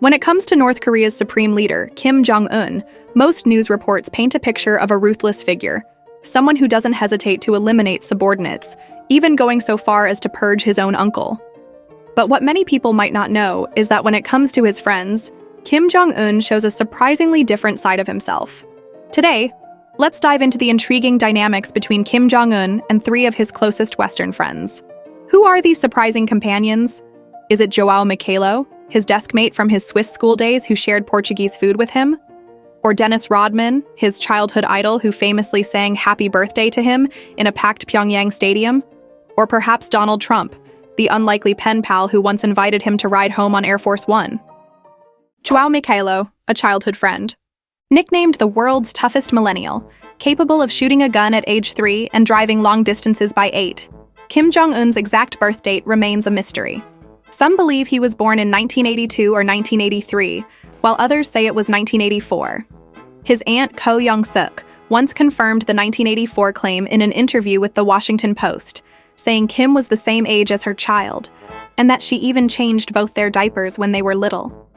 When it comes to North Korea's supreme leader, Kim Jong-un, most news reports paint a picture of a ruthless figure, someone who doesn't hesitate to eliminate subordinates, even going so far as to purge his own uncle. But what many people might not know is that when it comes to his friends, Kim Jong-un shows a surprisingly different side of himself. Today, let's dive into the intriguing dynamics between Kim Jong-un and three of his closest Western friends. Who are these surprising companions? Is it João MacLeod, his desk mate from his Swiss school days who shared Portuguese food with him? Or Dennis Rodman, his childhood idol who famously sang Happy Birthday to him in a packed Pyongyang stadium? Or perhaps Donald Trump, the unlikely pen pal who once invited him to ride home on Air Force One? João MacLeod, a childhood friend. Nicknamed the world's toughest millennial, capable of shooting a gun at age 3 and driving long distances by 8, Kim Jong-un's exact birth date remains a mystery. Some believe he was born in 1982 or 1983, while others say it was 1984. His aunt Ko Young-suk once confirmed the 1984 claim in an interview with The Washington Post, saying Kim was the same age as her child, and that she even changed both their diapers when they were little.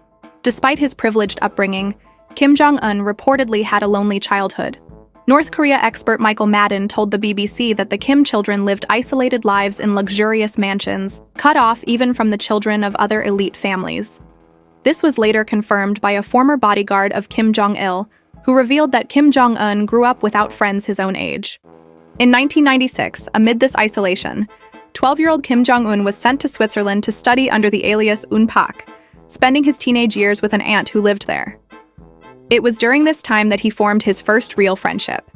Despite his privileged upbringing, Kim Jong-un reportedly had a lonely childhood. North Korea expert Michael Madden told the BBC that the Kim children lived isolated lives in luxurious mansions, cut off even from the children of other elite families. This was later confirmed by a former bodyguard of Kim Jong-il, who revealed that Kim Jong-un grew up without friends his own age. In 1996, amid this isolation, 12-year-old Kim Jong-un was sent to Switzerland to study under the alias Unpak, spending his teenage years with an aunt who lived there. It was during this time that he formed his first real friendship.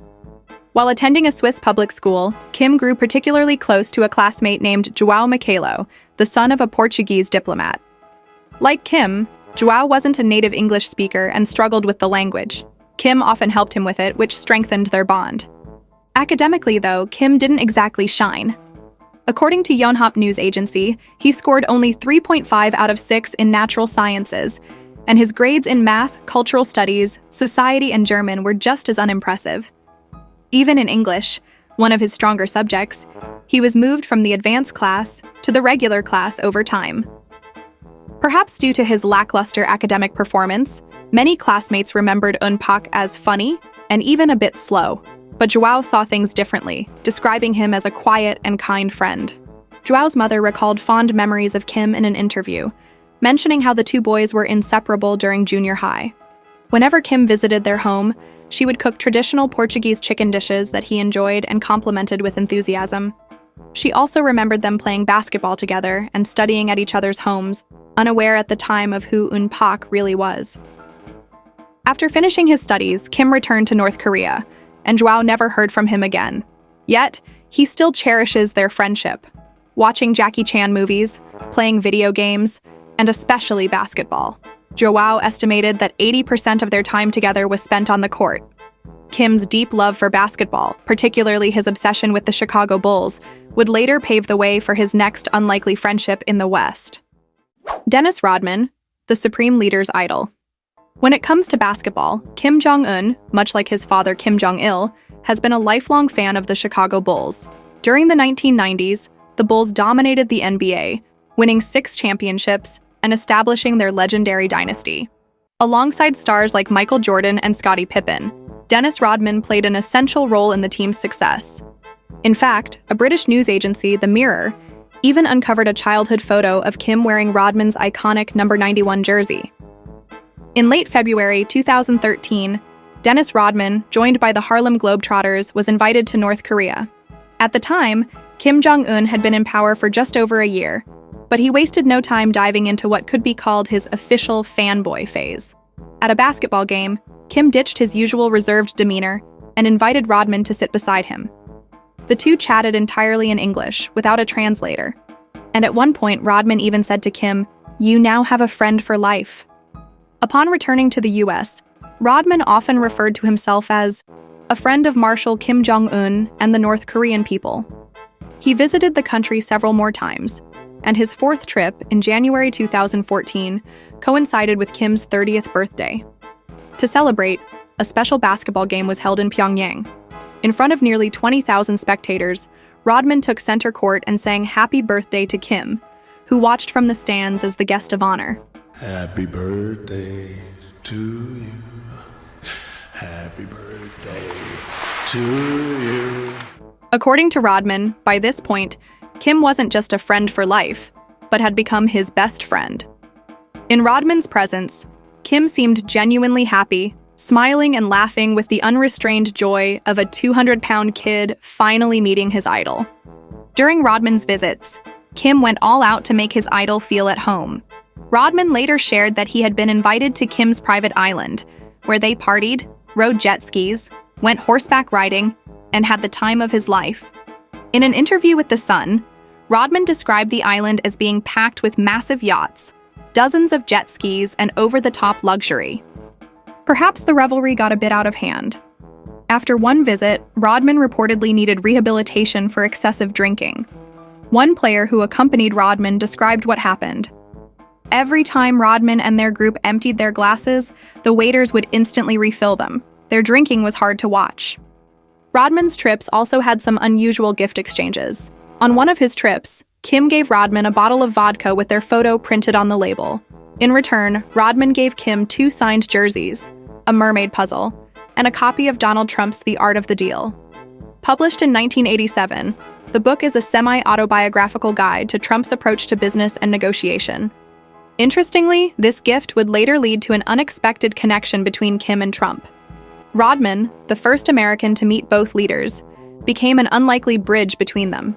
While attending a Swiss public school, Kim grew particularly close to a classmate named João MacLeod, the son of a Portuguese diplomat. Like Kim, João wasn't a native English speaker and struggled with the language. Kim often helped him with it, which strengthened their bond. Academically, though, Kim didn't exactly shine. According to Yonhap news agency, he scored only 3.5 out of 6 in natural sciences, and his grades in math, cultural studies, society, and German were just as unimpressive. Even in English, one of his stronger subjects, he was moved from the advanced class to the regular class over time. Perhaps due to his lackluster academic performance, many classmates remembered Unpak as funny and even a bit slow, but João saw things differently, describing him as a quiet and kind friend. João's mother recalled fond memories of Kim in an interview, mentioning how the two boys were inseparable during junior high. Whenever Kim visited their home, she would cook traditional Portuguese chicken dishes that he enjoyed and complimented with enthusiasm. She also remembered them playing basketball together and studying at each other's homes, unaware at the time of who Unpak really was. After finishing his studies, Kim returned to North Korea, and João never heard from him again. Yet, he still cherishes their friendship, watching Jackie Chan movies, playing video games, and especially basketball. João estimated that 80% of their time together was spent on the court. Kim's deep love for basketball, particularly his obsession with the Chicago Bulls, would later pave the way for his next unlikely friendship in the West. Dennis Rodman, the supreme leader's idol. When it comes to basketball, Kim Jong-un, much like his father Kim Jong-il, has been a lifelong fan of the Chicago Bulls. During the 1990s, the Bulls dominated the NBA, winning 6 championships and establishing their legendary dynasty. Alongside stars like Michael Jordan and Scottie Pippen, Dennis Rodman played an essential role in the team's success. In fact, a British news agency, The Mirror, even uncovered a childhood photo of Kim wearing Rodman's iconic number 91 jersey. In late February 2013, Dennis Rodman, joined by the Harlem Globetrotters, was invited to North Korea. At the time, Kim Jong-un had been in power for just over a year, but he wasted no time diving into what could be called his official fanboy phase. At a basketball game, Kim ditched his usual reserved demeanor and invited Rodman to sit beside him. The two chatted entirely in English, without a translator. And at one point, Rodman even said to Kim, "You now have a friend for life." Upon returning to the US, Rodman often referred to himself as a friend of Marshal Kim Jong-un and the North Korean people. He visited the country several more times, and his 4th trip in January 2014 coincided with Kim's 30th birthday. To celebrate, a special basketball game was held in Pyongyang. In front of nearly 20,000 spectators, Rodman took center court and sang Happy Birthday to Kim, who watched from the stands as the guest of honor. Happy birthday to you. Happy birthday to you. According to Rodman, by this point, Kim wasn't just a friend for life, but had become his best friend. In Rodman's presence, Kim seemed genuinely happy, smiling and laughing with the unrestrained joy of a 200-pound kid finally meeting his idol. During Rodman's visits, Kim went all out to make his idol feel at home. Rodman later shared that he had been invited to Kim's private island, where they partied, rode jet skis, went horseback riding, and had the time of his life. In an interview with The Sun, Rodman described the island as being packed with massive yachts, dozens of jet skis, and over-the-top luxury. Perhaps the revelry got a bit out of hand. After one visit, Rodman reportedly needed rehabilitation for excessive drinking. One player who accompanied Rodman described what happened. Every time Rodman and their group emptied their glasses, the waiters would instantly refill them. Their drinking was hard to watch. Rodman's trips also had some unusual gift exchanges. On one of his trips, Kim gave Rodman a bottle of vodka with their photo printed on the label. In return, Rodman gave Kim 2 signed jerseys, a mermaid puzzle, and a copy of Donald Trump's The Art of the Deal. Published in 1987, the book is a semi-autobiographical guide to Trump's approach to business and negotiation. Interestingly, this gift would later lead to an unexpected connection between Kim and Trump. Rodman, the first American to meet both leaders, became an unlikely bridge between them.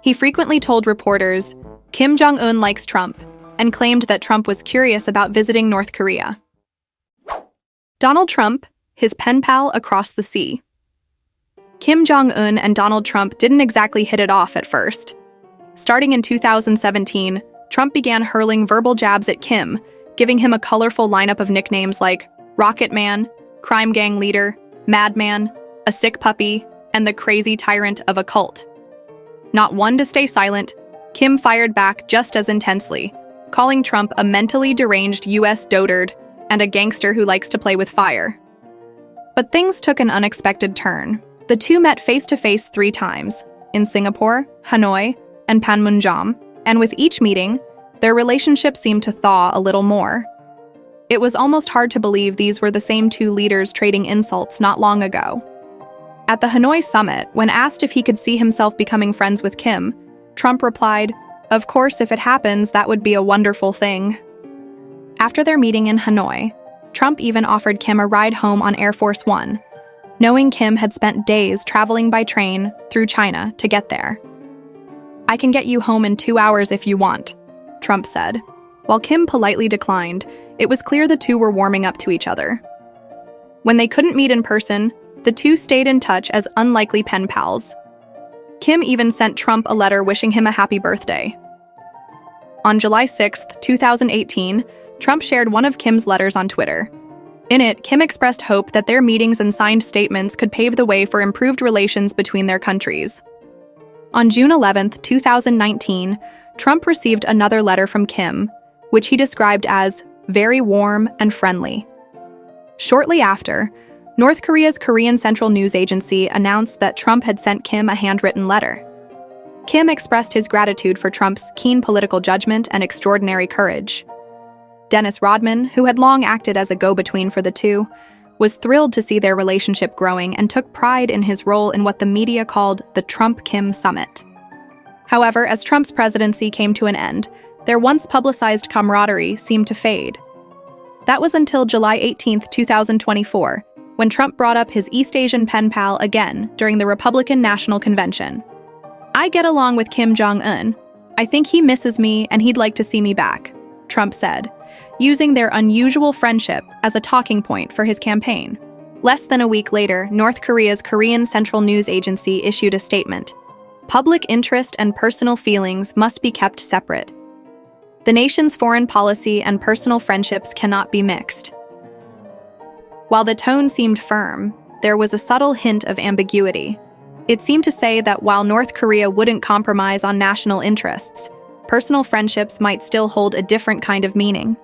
He frequently told reporters, "Kim Jong-un likes Trump," and claimed that Trump was curious about visiting North Korea. Donald Trump, his pen pal across the sea. Kim Jong-un and Donald Trump didn't exactly hit it off at first. Starting in 2017, Trump began hurling verbal jabs at Kim, giving him a colorful lineup of nicknames like Rocket Man, Crime Gang Leader, Madman, a Sick Puppy, and the Crazy Tyrant of a Cult. Not one to stay silent, Kim fired back just as intensely, calling Trump a mentally deranged U.S. dotard and a gangster who likes to play with fire. But things took an unexpected turn. The two met face-to-face 3 times, in Singapore, Hanoi, and Panmunjom, and with each meeting, their relationship seemed to thaw a little more. It was almost hard to believe these were the same 2 leaders trading insults not long ago. At the Hanoi summit, when asked if he could see himself becoming friends with Kim, Trump replied, "Of course, if it happens, that would be a wonderful thing." After their meeting in Hanoi, Trump even offered Kim a ride home on Air Force One, knowing Kim had spent days traveling by train through China to get there. "I can get you home in 2 hours if you want," Trump said. While Kim politely declined, it was clear the two were warming up to each other. When they couldn't meet in person, the two stayed in touch as unlikely pen pals. Kim even sent Trump a letter wishing him a happy birthday. On July 6, 2018, Trump shared one of Kim's letters on Twitter. In it, Kim expressed hope that their meetings and signed statements could pave the way for improved relations between their countries. On June 11, 2019, Trump received another letter from Kim, which he described as very warm and friendly. Shortly after, North Korea's Korean Central News Agency announced that Trump had sent Kim a handwritten letter. Kim expressed his gratitude for Trump's keen political judgment and extraordinary courage. Dennis Rodman, who had long acted as a go-between for the two, was thrilled to see their relationship growing and took pride in his role in what the media called the Trump-Kim Summit. However, as Trump's presidency came to an end, their once-publicized camaraderie seemed to fade. That was until July 18, 2024, when Trump brought up his East Asian pen pal again during the Republican National Convention. "I get along with Kim Jong-un. I think he misses me and he'd like to see me back," Trump said, using their unusual friendship as a talking point for his campaign. Less than a week later, North Korea's Korean Central News Agency issued a statement. "Public interest and personal feelings must be kept separate. The nation's foreign policy and personal friendships cannot be mixed." While the tone seemed firm, there was a subtle hint of ambiguity. It seemed to say that while North Korea wouldn't compromise on national interests, personal friendships might still hold a different kind of meaning.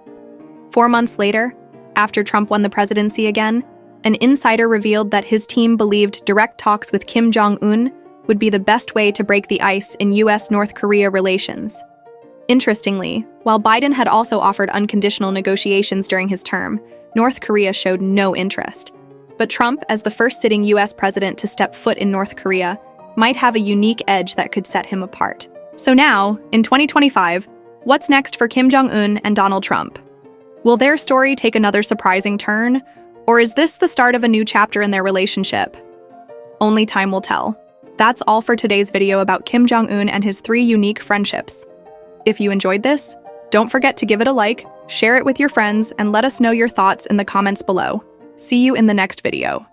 4 months later, after Trump won the presidency again, an insider revealed that his team believed direct talks with Kim Jong-un would be the best way to break the ice in U.S.-North Korea relations. Interestingly, while Biden had also offered unconditional negotiations during his term, North Korea showed no interest. But Trump, as the first sitting U.S. president to step foot in North Korea, might have a unique edge that could set him apart. So now, in 2025, what's next for Kim Jong-un and Donald Trump? Will their story take another surprising turn? Or is this the start of a new chapter in their relationship? Only time will tell. That's all for today's video about Kim Jong-un and his 3 unique friendships. If you enjoyed this, don't forget to give it a like, share it with your friends, and let us know your thoughts in the comments below. See you in the next video.